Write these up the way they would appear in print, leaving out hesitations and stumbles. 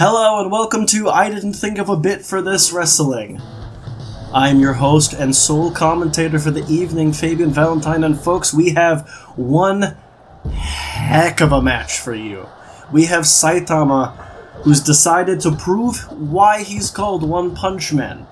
Hello and welcome to I Didn't Think of a Bit for This Wrestling. I'm your host and sole commentator for the evening, Fabian Valentine, and folks, we have one heck of a match for you. We have Saitama, who's decided to prove why he's called One Punch Man.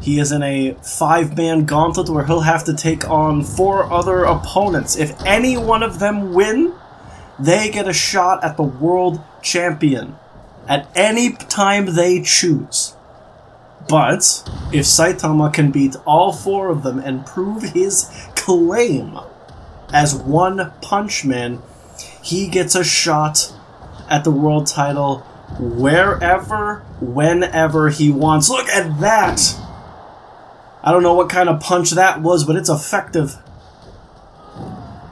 He is in a 5-man gauntlet where he'll have to take on 4 other opponents. If any one of them win, they get a shot at the world champion at any time they choose. But if Saitama can beat all 4 of them and prove his claim as One Punch Man, he gets a shot at the world title wherever, whenever he wants. Look at that! I don't know what kind of punch that was, but it's effective.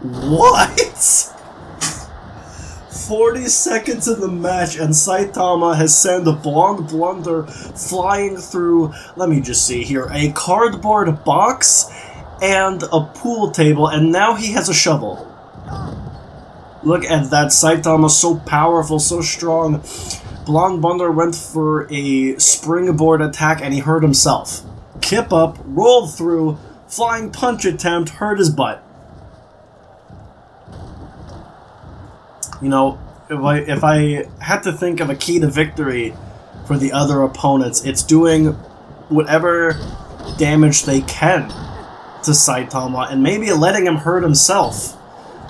What? 40 seconds in the match, and Saitama has sent a blonde blunder flying through, let me just see here, a cardboard box and a pool table, and now he has a shovel. Look at that, Saitama, so powerful, so strong. Blonde blunder went for a springboard attack, and he hurt himself. Kip up, rolled through, flying punch attempt, hurt his butt. You know, if I had to think of a key to victory for the other opponents, it's doing whatever damage they can to Saitama and maybe letting him hurt himself.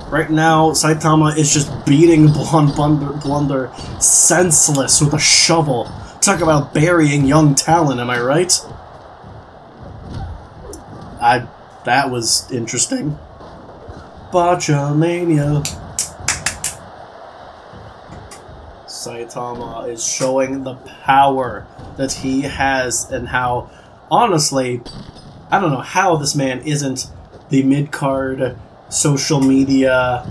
Right now, Saitama is just beating Blonde Blunder senseless with a shovel. Talk about burying young talent, am I right? That was interesting. Botchamania. Saitama is showing the power that he has and how, honestly, I don't know how this man isn't the mid-card social media,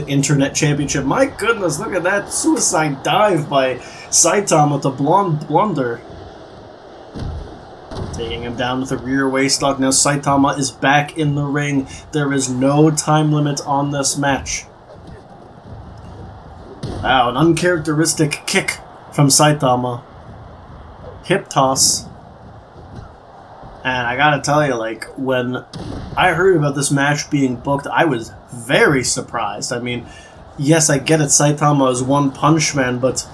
internet championship. My goodness, look at that suicide dive by Saitama with the blonde blunder. Taking him down with a rear waist lock. Now Saitama is back in the ring. There is no time limit on this match. Wow, an uncharacteristic kick from Saitama. Hip toss. And I gotta tell you, like, when I heard about this match being booked, I was very surprised. I mean, yes, I get it, Saitama is One Punch Man, but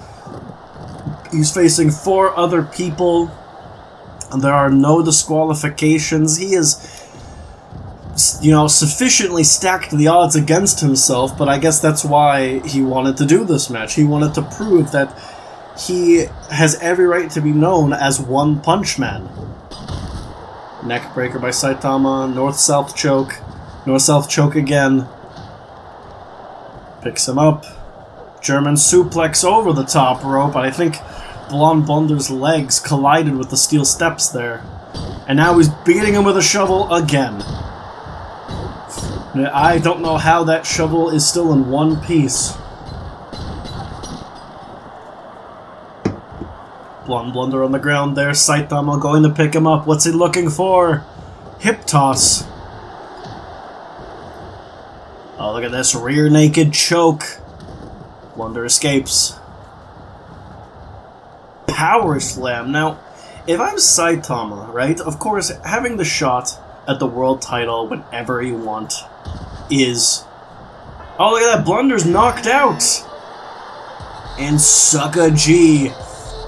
he's facing 4 other people, and there are no disqualifications. He is, you know, sufficiently stacked the odds against himself, but I guess that's why he wanted to do this match. He wanted to prove that he has every right to be known as One Punch Man. Neck breaker by Saitama, north-south choke. North-south choke again. Picks him up. German suplex over the top rope, but I think Blonde Blunder's legs collided with the steel steps there. And now he's beating him with a shovel again. I don't know how that shovel is still in one piece. Blonde blunder on the ground there. Saitama going to pick him up. What's he looking for? Hip toss. Oh, look at this. Rear naked choke. Blunder escapes. Power slam. Now, if I'm Saitama, right, of course, having the shot at the world title whenever you want is... Oh, look at that. Blunder's knocked out. And Suka G,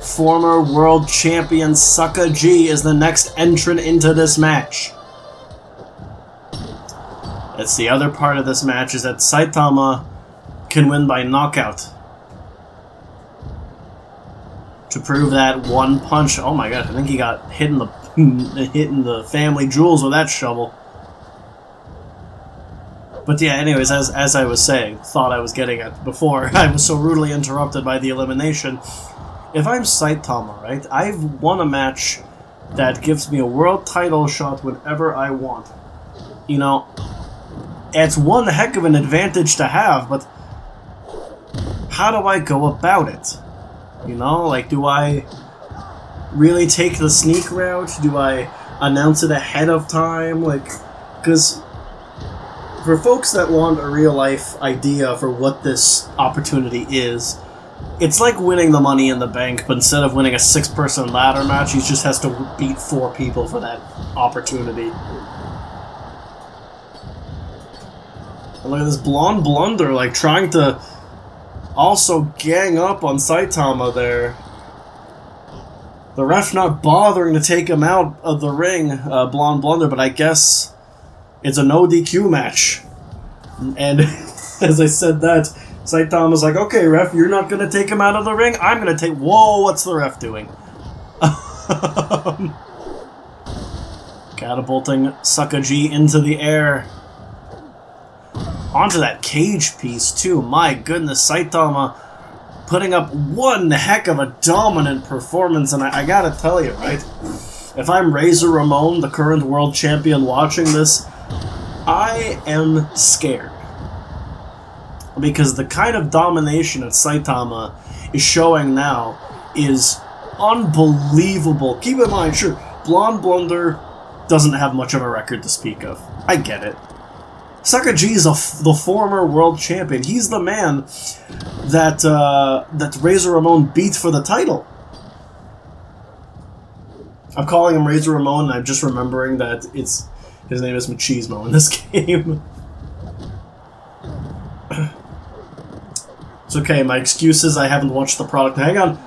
former world champion Suka G, is the next entrant into this match. That's the other part of this match, is that Saitama can win by knockout. To prove that one punch... Oh my god, I think he got hit in the family jewels with that shovel. But yeah, anyways, as I was saying, thought I was getting at before, I was so rudely interrupted by the elimination. If I'm Saitama, right, I've won a match that gives me a world title shot whenever I want. You know, it's one heck of an advantage to have, but how do I go about it? You know, like, do I really take the sneak route? Do I announce it ahead of time? Like, because for folks that want a real-life idea for what this opportunity is, It's like winning the Money in the Bank, but instead of winning a 6-person ladder match, he just has to beat 4 people for that opportunity. And look at this Blonde Blunder, like, trying to also gang up on Saitama there. The ref not bothering to take him out of the ring, Blonde Blunder, but I guess it's a no DQ match. And as I said that, Saitama's like, okay, ref, you're not going to take him out of the ring? I'm going to take... Whoa, what's the ref doing? Catapulting Sakaji into the air. Onto that cage piece, too. My goodness, Saitama putting up one heck of a dominant performance. And I gotta tell you, right? If I'm Razor Ramon, the current world champion, watching this, I am scared. Because the kind of domination that Saitama is showing now is unbelievable. Keep in mind, sure, Blonde Blunder doesn't have much of a record to speak of. I get it. Sakaji is the former world champion. He's the man that that Razor Ramon beat for the title. I'm calling him Razor Ramon, and I'm just remembering that his name is Machismo in this game. It's okay, my excuse is I haven't watched the product. Hang on.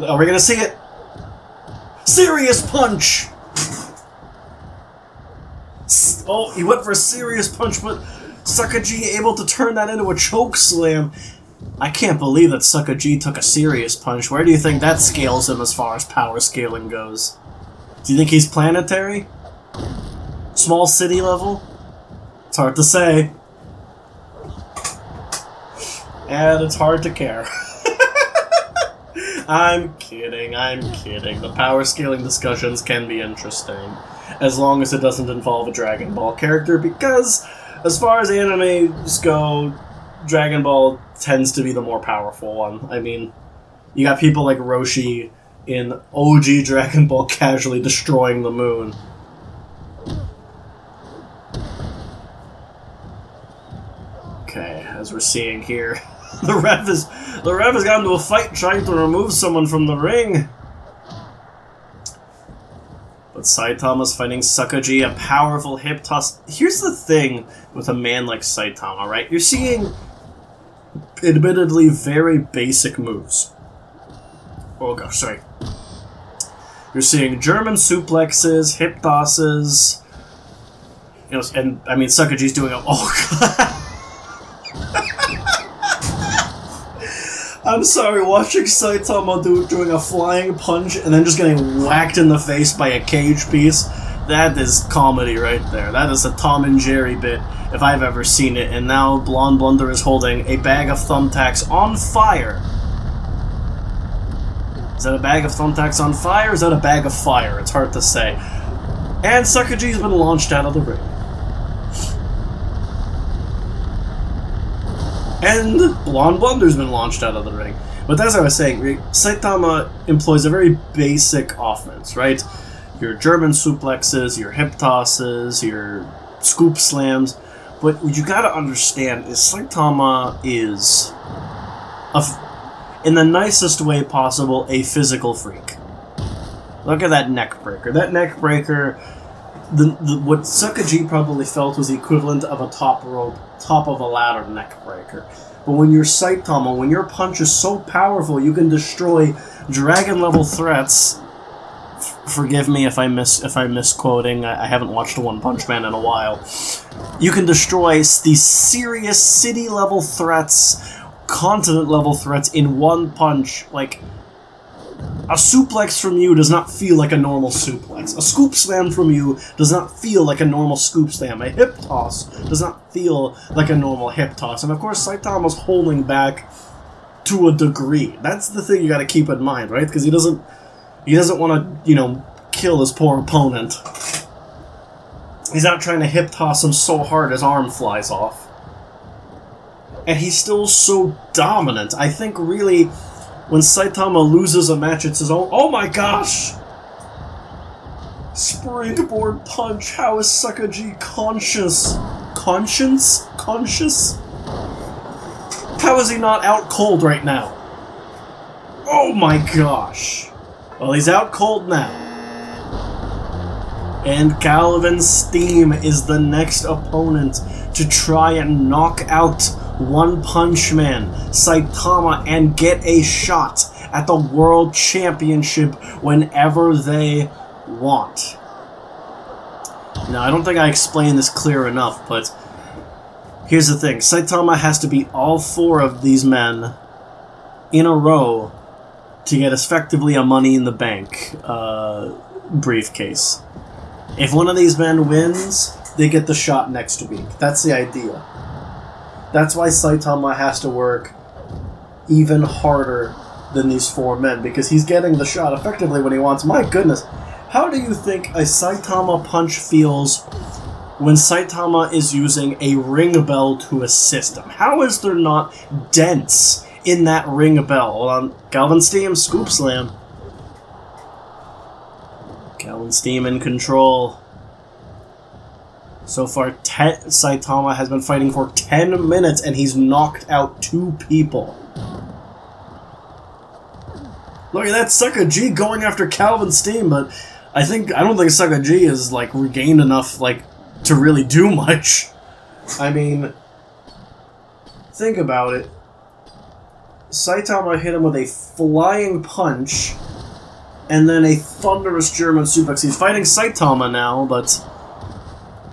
Are we gonna see it? Serious punch! Oh, he went for a serious punch, but Sakaji able to turn that into a choke slam. I can't believe that Sakaji took a serious punch. Where do you think that scales him as far as power scaling goes? Do you think he's planetary? Small city level? It's hard to say. And it's hard to care. I'm kidding. The power scaling discussions can be interesting, as long as it doesn't involve a Dragon Ball character, because as far as animes go, Dragon Ball tends to be the more powerful one. I mean, you got people like Roshi in OG Dragon Ball casually destroying the moon. Okay, as we're seeing here, the ref has gotten into a fight trying to remove someone from the ring. But Saitama's fighting Sakaji, a powerful hip toss. Here's the thing with a man like Saitama, right? You're seeing admittedly very basic moves. Oh gosh, sorry. You're seeing German suplexes, hip tosses, you know, and I mean Sakaji's doing a I'm sorry, watching Saitama doing a flying punch and then just getting whacked in the face by a cage piece, that is comedy right there. That is a Tom and Jerry bit if I've ever seen it. And now Blonde Blunder is holding a bag of thumbtacks on fire. Is that a bag of thumbtacks on fire, or is that a bag of fire? It's hard to say. And Sakaji's been launched out of the ring. And Blonde Blunder's been launched out of the ring. But as I was saying, Saitama employs a very basic offense, right? Your German suplexes, your hip tosses, your scoop slams. But what you gotta understand is Saitama is, in the nicest way possible, a physical freak. Look at that neck breaker. That neck breaker, what Sakaji probably felt was the equivalent of a top of a ladder neck breaker. But when you're Saitama, when your punch is so powerful, you can destroy dragon level threats. Forgive me if I'm misquoting. I haven't watched One Punch Man in a while. You can destroy these serious city level threats, continent level threats in one punch. Like, a suplex from you does not feel like a normal suplex. A scoop slam from you does not feel like a normal scoop slam. A hip toss does not feel like a normal hip toss. And of course, Saitama's holding back to a degree. That's the thing you gotta keep in mind, right? Because he doesn't want to, kill his poor opponent. He's not trying to hip toss him so hard his arm flies off. And he's still so dominant. I think really, when Saitama loses a match, it's his own. Oh my gosh! Springboard punch. How is Sakaji conscious? Conscious? How is he not out cold right now? Oh my gosh. Well, he's out cold now. And Calvin Steam is the next opponent to try and knock out One Punch Man, Saitama, and get a shot at the World Championship whenever they want. Now, I don't think I explained this clear enough, but here's the thing. Saitama has to beat all 4 of these men in a row to get effectively a Money in the Bank briefcase. If one of these men wins, they get the shot next week. That's the idea. That's why Saitama has to work even harder than these 4 men, because he's getting the shot effectively when he wants. My goodness, how do you think a Saitama punch feels when Saitama is using a ring bell to assist him? How is there not dents in that ring bell? Hold on, Calvin Steam, scoop slam. Calvin Steam in control. So far, Saitama has been fighting for 10 minutes and he's knocked out 2 people. Look at that Sucker G going after Calvin Steam, but I don't think Sucker G is like regained enough to really do much. I mean, think about it. Saitama hit him with a flying punch and then a thunderous German suplex. He's fighting Saitama now, but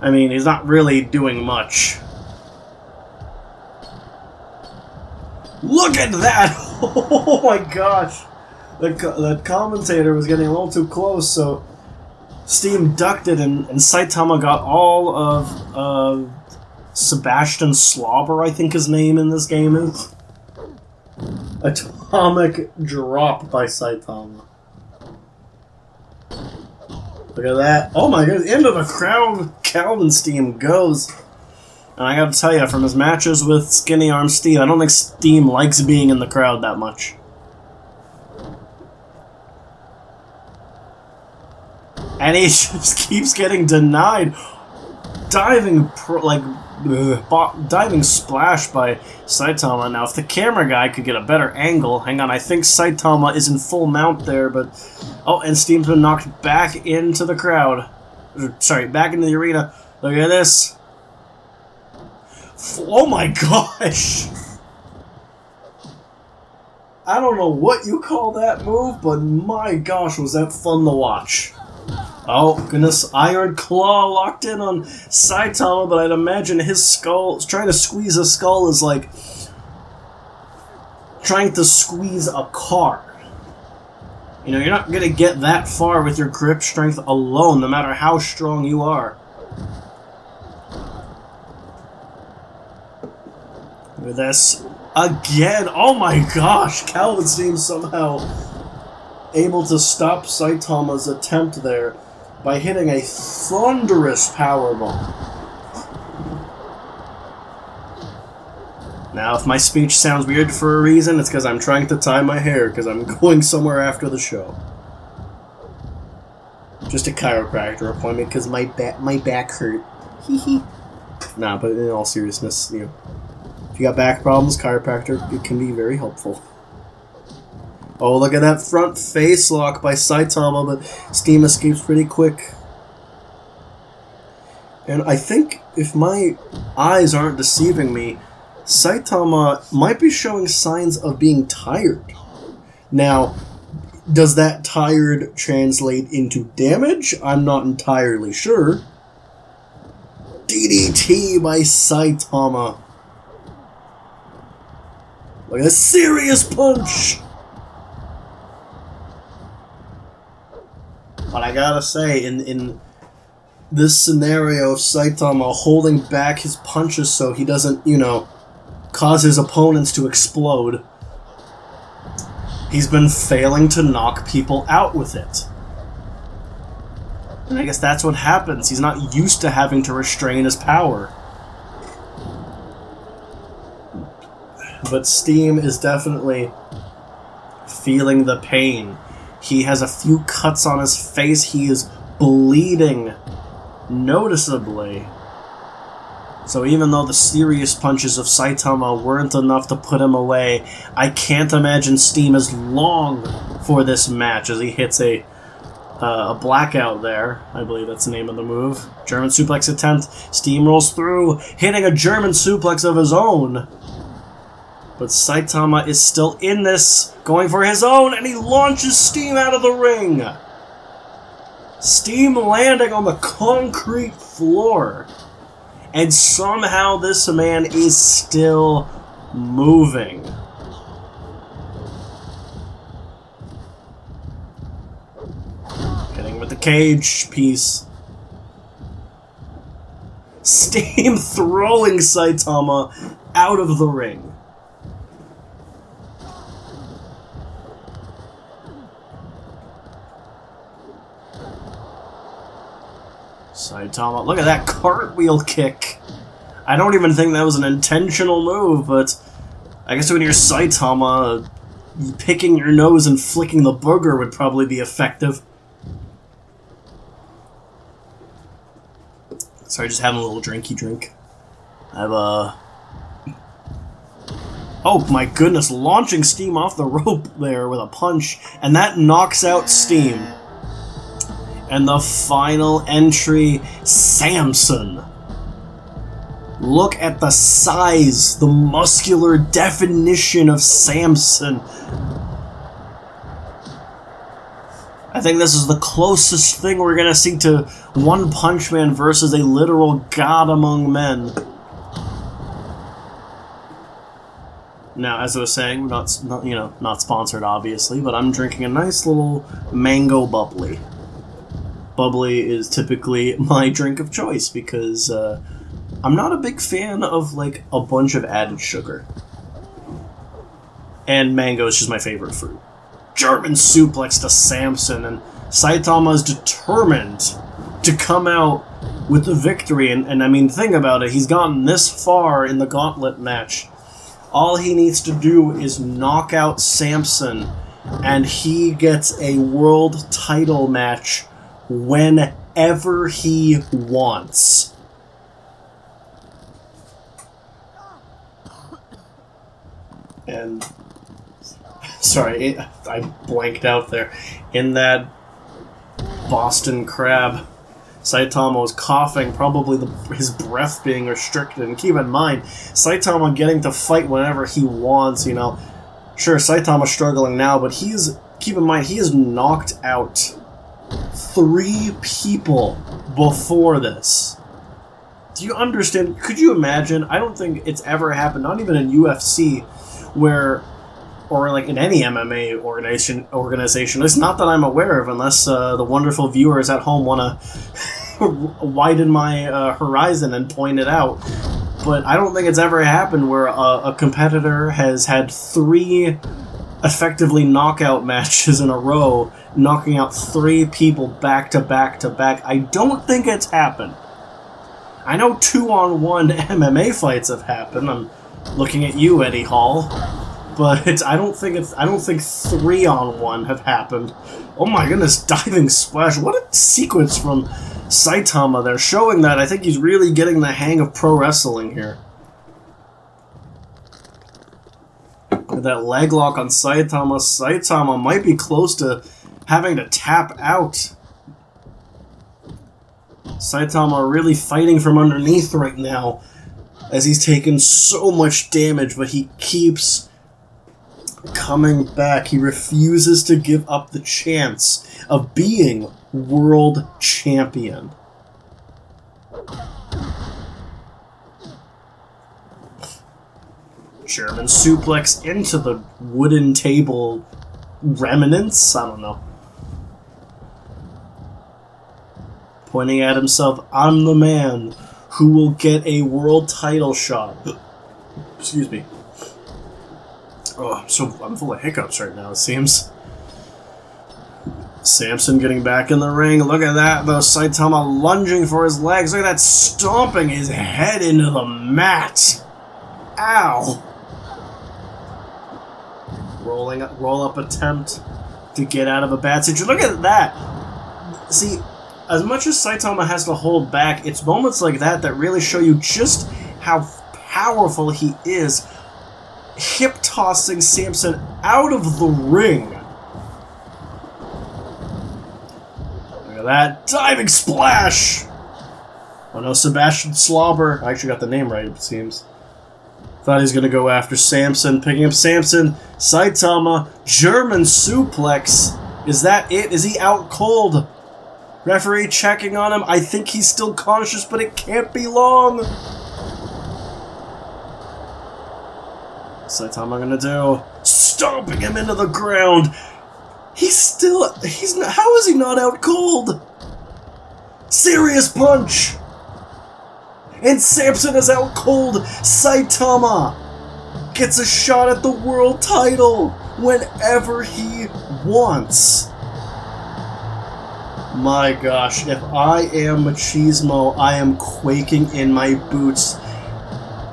I mean, he's not really doing much. Look at that! Oh my gosh! The commentator was getting a little too close, so Steam ducked it, and Saitama got all of Sebastian Slobber, I think his name in this game is. Atomic drop by Saitama. Look at that. Oh my god, into the crowd Calvin Steam goes. And I gotta tell you, from his matches with Skinny Arm Steam, I don't think Steam likes being in the crowd that much. And he just keeps getting denied. Diving splash by Saitama. Now, if the camera guy could get a better angle, hang on, I think Saitama is in full mount there, but oh, and Steam's been knocked back into the crowd. Sorry, back into the arena. Look at this. Oh my gosh! I don't know what you call that move, but my gosh, was that fun to watch. Oh, goodness. Iron Claw locked in on Saitama, but I'd imagine his skull, trying to squeeze a skull is like trying to squeeze a car. You know, you're not going to get that far with your grip strength alone, no matter how strong you are. Look at this. Again. Oh my gosh. Calvin seems somehow able to stop Saitama's attempt there by hitting a thunderous powerbomb. Now, if my speech sounds weird for a reason, it's because I'm trying to tie my hair, because I'm going somewhere after the show. Just a chiropractor appointment, because my back hurt. Nah, but in all seriousness, you know, if you got back problems, chiropractor, it can be very helpful. Oh, look at that front face lock by Saitama, but Steam escapes pretty quick. And I think, if my eyes aren't deceiving me, Saitama might be showing signs of being tired. Now, does that tired translate into damage? I'm not entirely sure. DDT by Saitama. Look at a serious punch! But I gotta say, in this scenario of Saitama holding back his punches so he doesn't, you know, cause his opponents to explode, he's been failing to knock people out with it. And I guess that's what happens. He's not used to having to restrain his power. But Steam is definitely feeling the pain. He has a few cuts on his face. He is bleeding noticeably. So even though the serious punches of Saitama weren't enough to put him away, I can't imagine Steam is long for this match as he hits a blackout there. I believe that's the name of the move. German suplex attempt. Steam rolls through, hitting a German suplex of his own. But Saitama is still in this, going for his own, and he launches Steam out of the ring. Steam landing on the concrete floor. And somehow this man is still moving. Hitting with the cage piece. Steam throwing Saitama out of the ring. Saitama, look at that cartwheel kick. I don't even think that was an intentional move, but I guess when you're Saitama, picking your nose and flicking the booger would probably be effective. Sorry, just having a little drinky drink. I have a... Oh my goodness, launching Steam off the rope there with a punch, and that knocks out Steam. And the final entry, Samson. Look at the size, the muscular definition of Samson. I think this is the closest thing we're going to see to One Punch Man versus a literal god among men. Now, as I was saying, not sponsored, obviously, but I'm drinking a nice little mango bubbly. Bubbly is typically my drink of choice because I'm not a big fan of like a bunch of added sugar. And mango is just my favorite fruit. German suplex to Samson, and Saitama is determined to come out with the victory. And I mean, think about it, he's gotten this far in the Gauntlet match. All he needs to do is knock out Samson, and he gets a world title match whenever he wants. And sorry, I blanked out there. In that Boston Crab, Saitama was coughing, probably his breath being restricted. And keep in mind, Saitama getting to fight whenever he wants, you know. Sure, Saitama's struggling now, but keep in mind, he has knocked out 3 people before this. Do you understand? Could you imagine? I don't think it's ever happened, not even in UFC, or like in any MMA organization. It's not that I'm aware of, unless the wonderful viewers at home want to widen my horizon and point it out. But I don't think it's ever happened where a competitor has had 3 effectively knockout matches in a row, knocking out 3 people back to back to back. I don't think it's happened. I know 2-on-1 MMA fights have happened. I'm looking at you, Eddie Hall. But I don't think 3-on-1 have happened. Oh my goodness, diving splash. What a sequence from Saitama there, showing that I think he's really getting the hang of pro wrestling here. With that leg lock on Saitama, Saitama might be close to having to tap out. Saitama really fighting from underneath right now as he's taken so much damage, but he keeps coming back. He refuses to give up the chance of being world champion. German suplex into the wooden table remnants? I don't know. Pointing at himself, I'm the man who will get a world title shot. Excuse me. Oh, I'm full of hiccups right now, it seems. Samson getting back in the ring. Look at that, though. Saitama lunging for his legs. Look at that, stomping his head into the mat. Ow. Roll-up attempt to get out of a bad situation. Look at that. See, as much as Saitama has to hold back, it's moments like that that really show you just how powerful he is, hip-tossing Samson out of the ring. Look at that diving splash! Oh no, Sebastian Slobber. I actually got the name right, it seems. Thought he was going to go after Samson. Picking up Samson. Saitama. German suplex. Is that it? Is he out cold? Referee checking on him. I think he's still conscious, but it can't be long. Saitama going to do? Stomping him into the ground. How is he not out cold? Serious punch. And Samson is out cold. Saitama gets a shot at the world title whenever he wants. My gosh, if I am Machismo, I am quaking in my boots.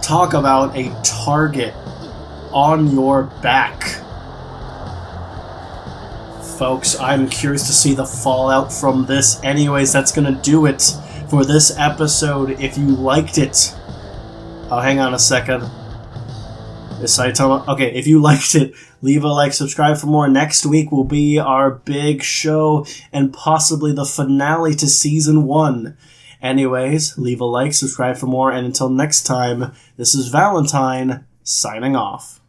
Talk about a target on your back. Folks, I'm curious to see the fallout from this. Anyways, that's gonna do it for this episode. If you liked it, oh, hang on a second. Is Saitama? Okay, if you liked it, leave a like, subscribe for more. Next week will be our big show and possibly the finale to Season 1. Anyways, leave a like, subscribe for more, and until next time, this is Valentine, signing off.